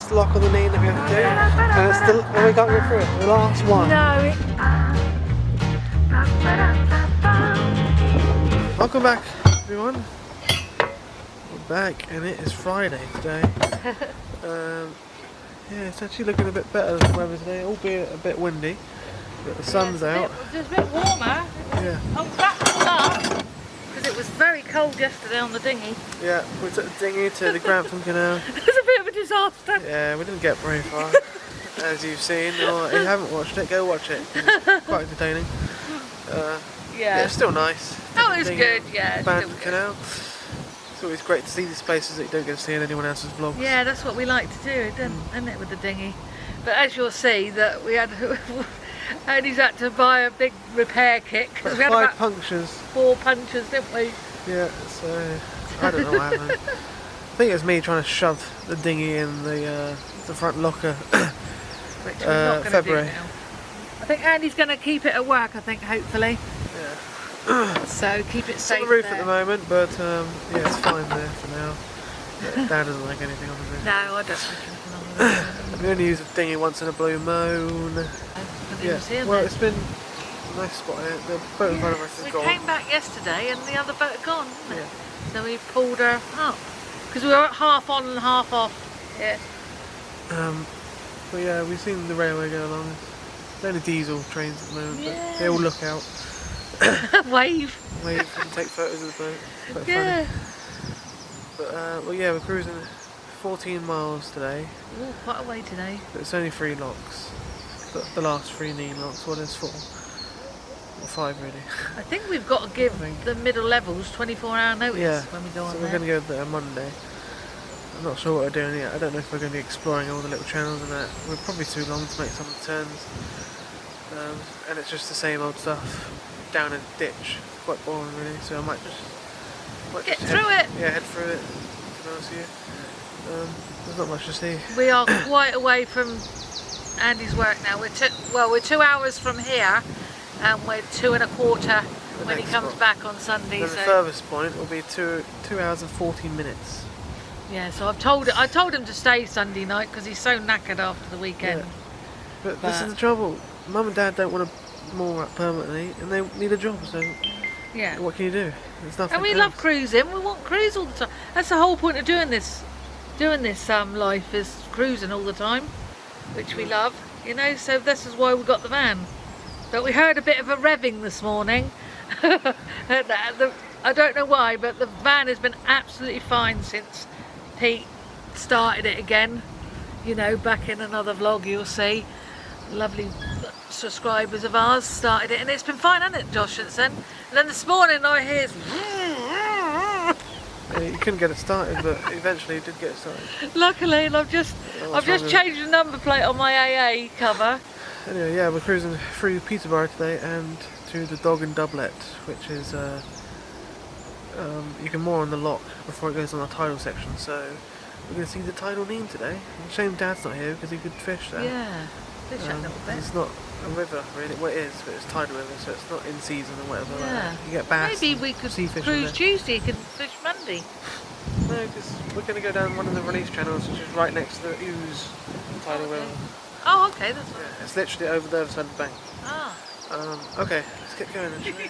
last lock on the Nene that we have to do, and it's still, we can't go through it. The last one. No. Welcome back, everyone. We're back, and it is Friday today. Yeah, it's actually looking a bit better than the weather today, albeit a bit windy. But the sun's out. It's a bit warmer. Yeah. I'm back up because it was very cold yesterday on the dinghy. Yeah, we took the dinghy to the Grantham Canal. It was a bit of a disaster. Yeah, we didn't get very far, as you've seen. Or if you haven't watched it, go watch it. It's quite entertaining. Yeah, it's still nice. Oh, it was good. Yeah. Band Canal. It's always great to see these places that you don't get to see in anyone else's vlogs. Yeah, that's what we like to do, isn't it, with the dinghy? But as you'll see, that we had, Andy's had to buy a big repair kit because we had about 4 punctures, didn't we? Yeah, so I don't know what happened. I think it was me trying to shove the dinghy in the front locker. Which we're not going to do now. I think Andy's going to keep it at work. I think hopefully. Yeah. So keep it safe. It's on the roof there. at the moment, but yeah, it's fine there for now. Yeah, Dad doesn't like anything on the roof. No, I don't like anything on the roof. We only use the dinghy once in a blue moon. Yeah, well, it's been a nice spot here. The boat in front of us is gone. We came back yesterday and the other boat had gone, didn't it? Yeah. So we pulled her up because we were half on and half off. Yeah. But yeah, we've seen the railway go along. There's only diesel trains at the moment, but they all look out. Wave and take photos of the boat. Quite funny. But well, yeah, we're cruising 14 miles today. Ooh, quite a way today. But it's only 3 locks. But the last 3 Nene locks. Well, there's 4 or 5 really. I think we've got to give the middle levels 24-hour notice when we go on so there. we're going to go there Monday. I'm not sure what we're doing yet. I don't know if we're going to be exploring all the little channels and that. We're probably too long to make some of the turns. And it's just the same old stuff down a ditch. It's quite boring really, so I might just get through it. Yeah, head through it, to be honest with you. There's not much to see. We are quite away from Andy's work now. We're 2 hours from here, and we're 2 1/4 when he comes back on Sunday. Then the furthest point will be 2 hours and 14 minutes. Yeah, so I told him to stay Sunday night because he's so knackered after the weekend. Yeah. But this is the trouble. Mum and Dad don't want to moor up permanently, and they need a job. So yeah, what can you do? There's nothing. And we love cruising. We want to cruise all the time. That's the whole point of doing this. Life is cruising all the time, which we love. You know, so this is why we got the van. But we heard a bit of a revving this morning. I don't know why, but the van has been absolutely fine since Pete started it again. You know, back in another vlog you'll see. Lovely subscribers of ours started it, and it's been fine, hasn't it, Josh, since then? And then this morning I hear you couldn't get it started, but eventually you did get it started. Luckily, and I've just changed the number plate on my AA cover. Anyway, yeah, we're cruising through Peterborough today and to the Dog and Doublet, which is you can moor on the lock before it goes on the tidal section. So we're going to see the tidal Nene today. Shame Dad's not here because he could fish there. Yeah, fish that little bit. It's not a river really. Well, it is, but it's tidal river, so it's not in season or whatever. Yeah. Like that. You get bass. Maybe we could cruise Tuesday, could fish Monday. No, because we're going to go down one of the release channels, which is right next to the Ooze tidal river. Oh, okay, that's right. Yeah, it's literally over the other side of the bank. Ah. Okay, let's get going then, shall we?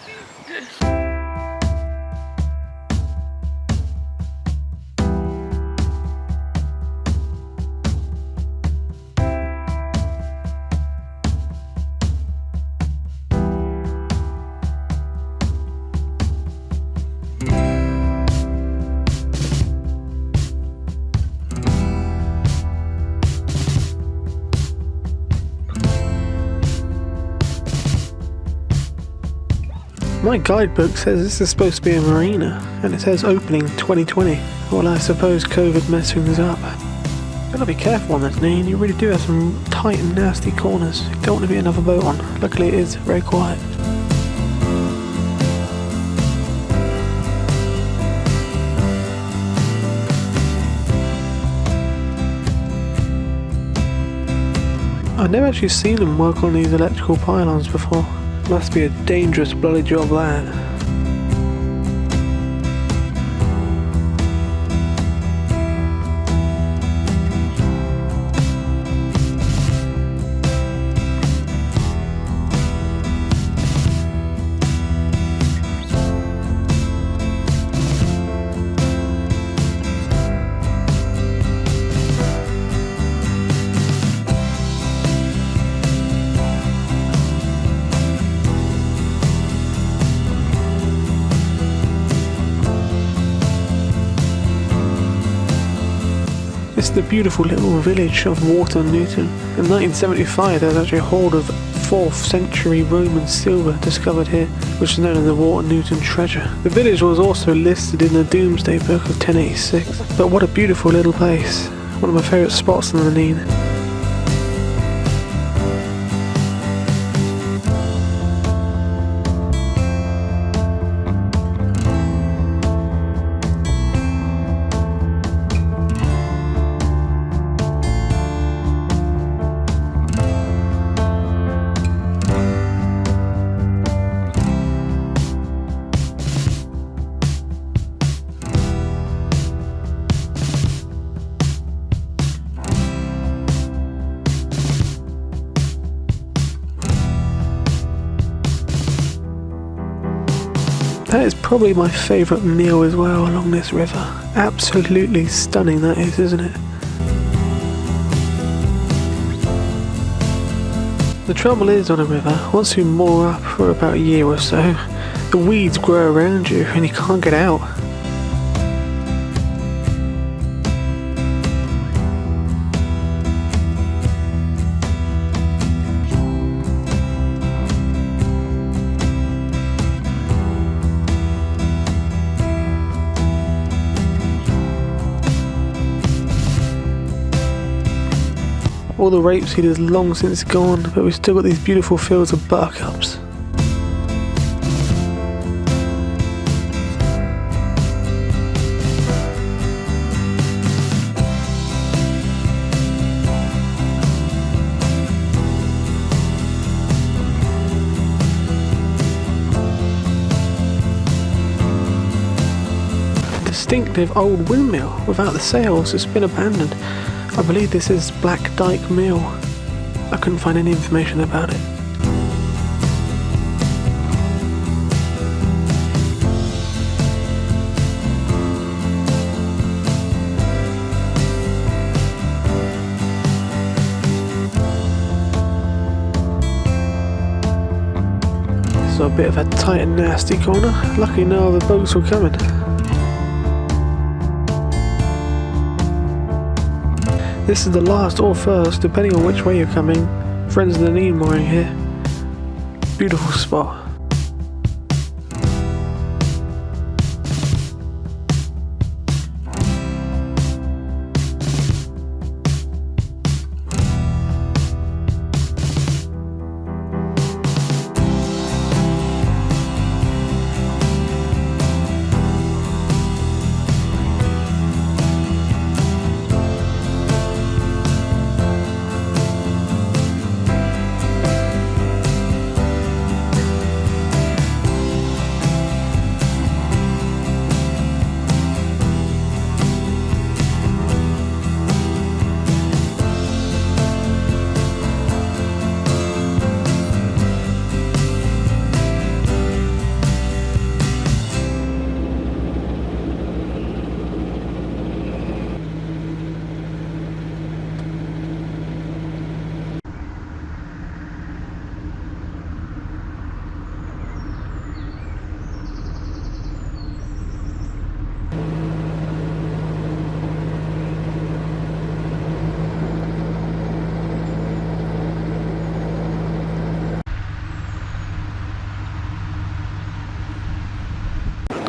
My guidebook says this is supposed to be a marina, and it says opening 2020. Well, I suppose COVID messed things up. Gotta be careful on this, Nene. You really do have some tight and nasty corners. You don't want to be another boat on. Luckily it is very quiet. I've never actually seen them work on these electrical pylons before. Must be a dangerous bloody job that. the beautiful little village of Water Newton. In 1975 there was actually a hoard of 4th century Roman silver discovered here, which is known as the Water Newton treasure. The village was also listed in the Domesday Book of 1086. But what a beautiful little place. One of my favourite spots in the Nene. That is probably my favourite meal as well along this river. Absolutely stunning that is, isn't it? The trouble is on a river, once you moor up for about a year or so, the weeds grow around you and you can't get out. All the rapeseed is long since gone, but we've still got these beautiful fields of buttercups. A distinctive old windmill without the sails has been abandoned. I believe this is Black Dyke Mill. I couldn't find any information about it. So a bit of a tight and nasty corner. Luckily no other boats were coming. This is the last or first, depending on which way you're coming, Friends of the Nene mooring here. Beautiful spot.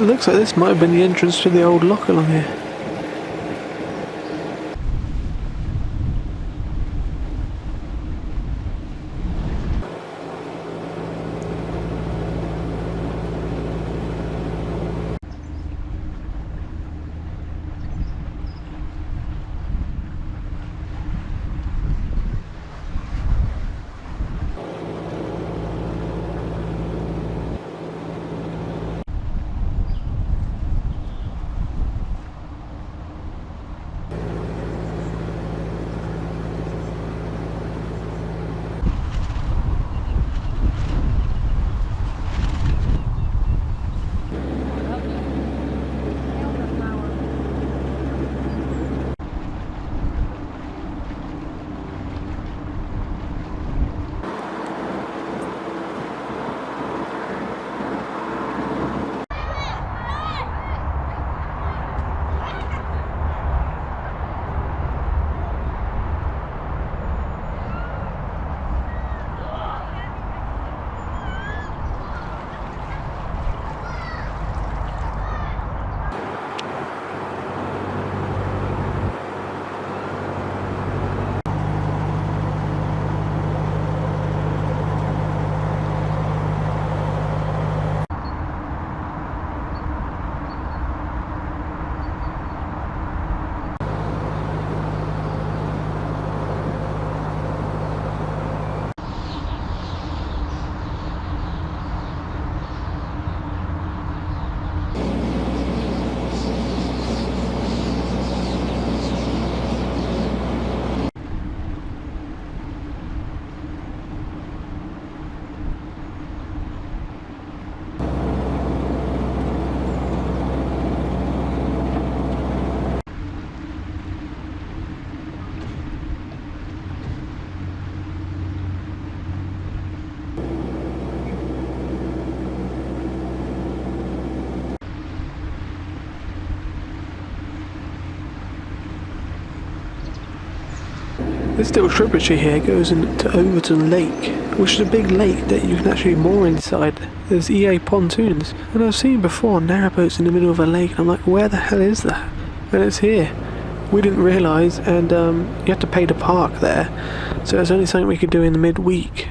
It looks like this might have been the entrance to the old lock along here. This little tributary here goes into Overton Lake, which is a big lake that you can actually moor inside. There's EA pontoons, and I've seen before narrowboats in the middle of a lake, and I'm like, where the hell is that? And it's here. We didn't realise, and you have to pay to park there, so it's only something we could do in the midweek.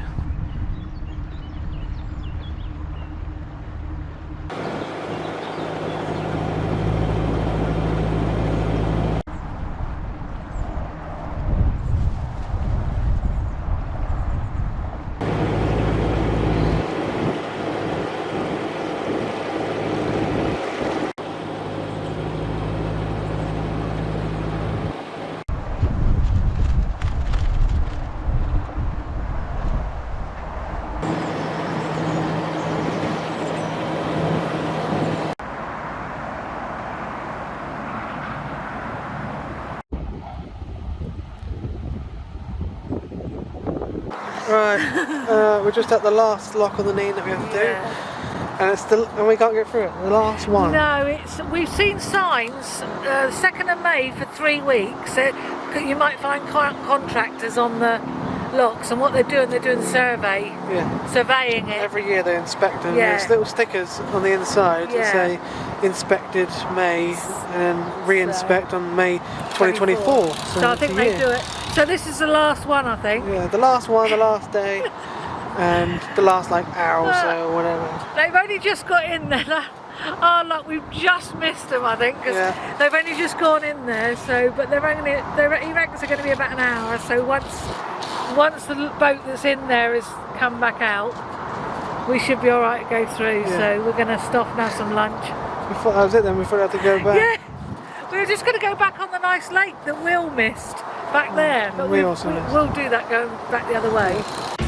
Right, we're just at the last lock on the Nene that we have to do, and we can't get through it. The last one. No, we've seen signs. 2nd of May for 3 weeks. You might find contractors on the locks, and what they're doing surveying it. Every year they inspect them. Yeah. There's little stickers on the inside that say inspected May, and then re-inspect on May 2024. So I think they do it. So this is the last one, I think. Yeah, the last one, the last day, and the last hour or so, or whatever. They've only just got in there. Oh look, we've just missed them, I think, because they've only just gone in there. So, but he reckons they're going to be about an hour. So once the boat that's in there has come back out, we should be all right to go through. Yeah. So we're going to stop and have some lunch. We thought that was it then. We thought we had to go back. Yeah, we were just going to go back on the nice lake that Will missed back there, but we'll do that going back the other way.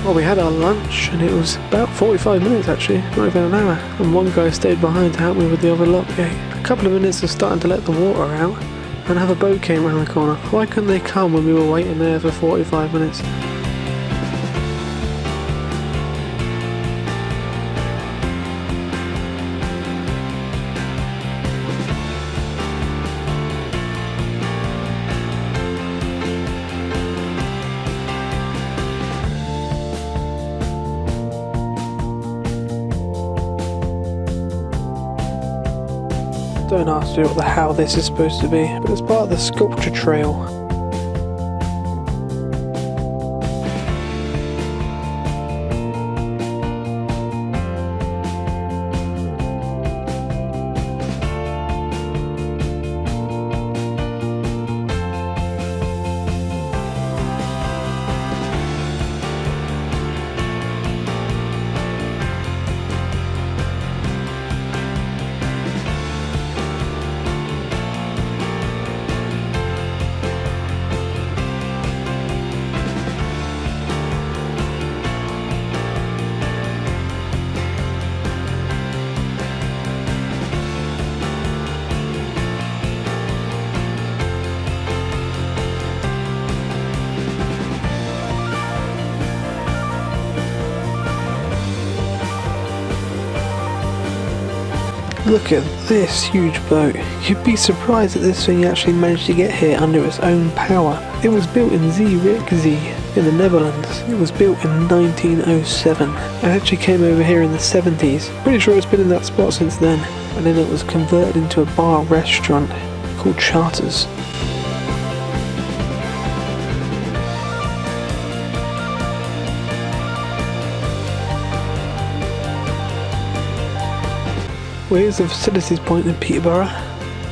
Well, we had our lunch and it was about 45 minutes actually, not even an hour, and one guy stayed behind to help me with the other lock gate. A couple of minutes of starting to let the water out, and another boat came around the corner. Why couldn't they come when we were waiting there for 45 minutes? Don't ask me what the hell this is supposed to be, but it's part of the sculpture trail. Look at this huge boat. You'd be surprised that this thing actually managed to get here under its own power. It was built in Zierikzee in the Netherlands. It was built in 1907 and actually came over here in the 70s. Pretty sure it's been in that spot since then, and then it was converted into a bar restaurant called Charters. Well, here's the facilities point in Peterborough.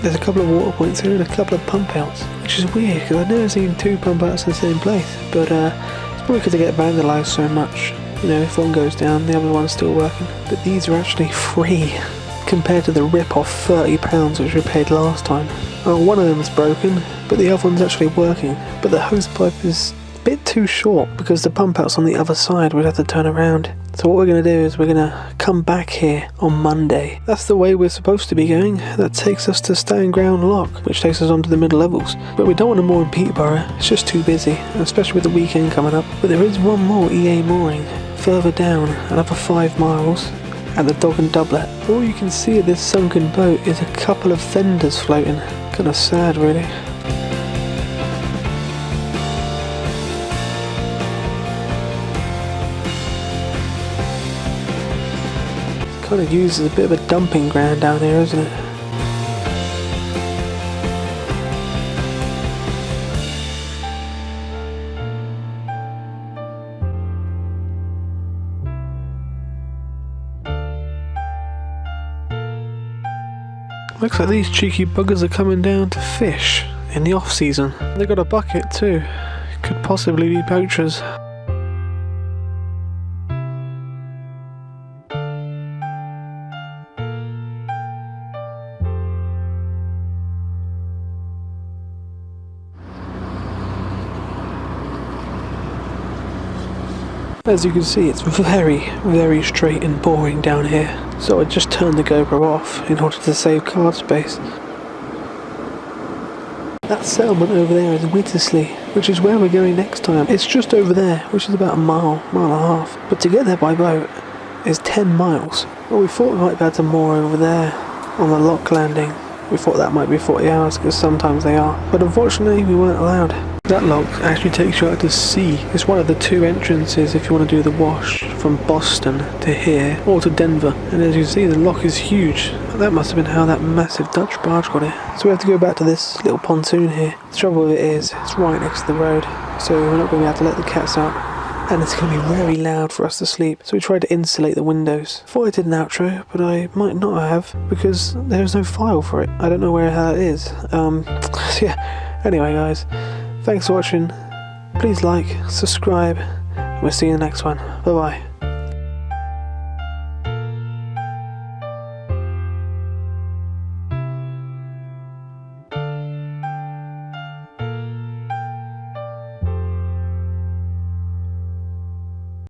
There's a couple of water points here and a couple of pump outs, which is weird because I've never seen 2 pump outs in the same place, but it's probably because they get vandalised so much. You know, if one goes down, the other one's still working. But these are actually free compared to the rip-off £30 which we paid last time. Oh, one of them is broken, but the other one's actually working. But the hose pipe is a bit too short because the pump out's on the other side. We'd have to turn around. So what we're going to do is we're going to come back here on Monday. That's the way we're supposed to be going. That takes us to Stand Ground Lock, which takes us onto the middle levels. But we don't want to moor in Peterborough. It's just too busy, especially with the weekend coming up. But there is one more EA mooring further down, another 5 miles, at the Dog and Doublet. All you can see of this sunken boat is a couple of fenders floating. Kind of sad, really. Kind of used as a bit of a dumping ground down here, isn't it? Looks like these cheeky buggers are coming down to fish in the off season. They got a bucket too. Could possibly be poachers. As you can see, it's very, very straight and boring down here, so I just turned the GoPro off in order to save card space. That settlement over there is Wittersley, which is where we're going next time. It's just over there, which is about a mile and a half, but to get there by boat is 10 miles. Well, we thought we might be able to moor over there on the lock landing. We thought that might be 40 hours, because sometimes they are, but unfortunately we weren't allowed. That lock actually takes you out to sea. It's one of the 2 entrances if you want to do the wash from Boston to here, or to Denver. And as you see, the lock is huge. That must have been how that massive Dutch barge got here. So we have to go back to this little pontoon here. The trouble with it is, it's right next to the road, so we're not going to be able to let the cats out. And it's going to be very loud for us to sleep, so we tried to insulate the windows. Thought I did an outro, but I might not have, because there's no file for it. I don't know where the hell it is. So yeah, anyway guys, thanks for watching. Please like, subscribe, and we'll see you in the next one. Bye bye.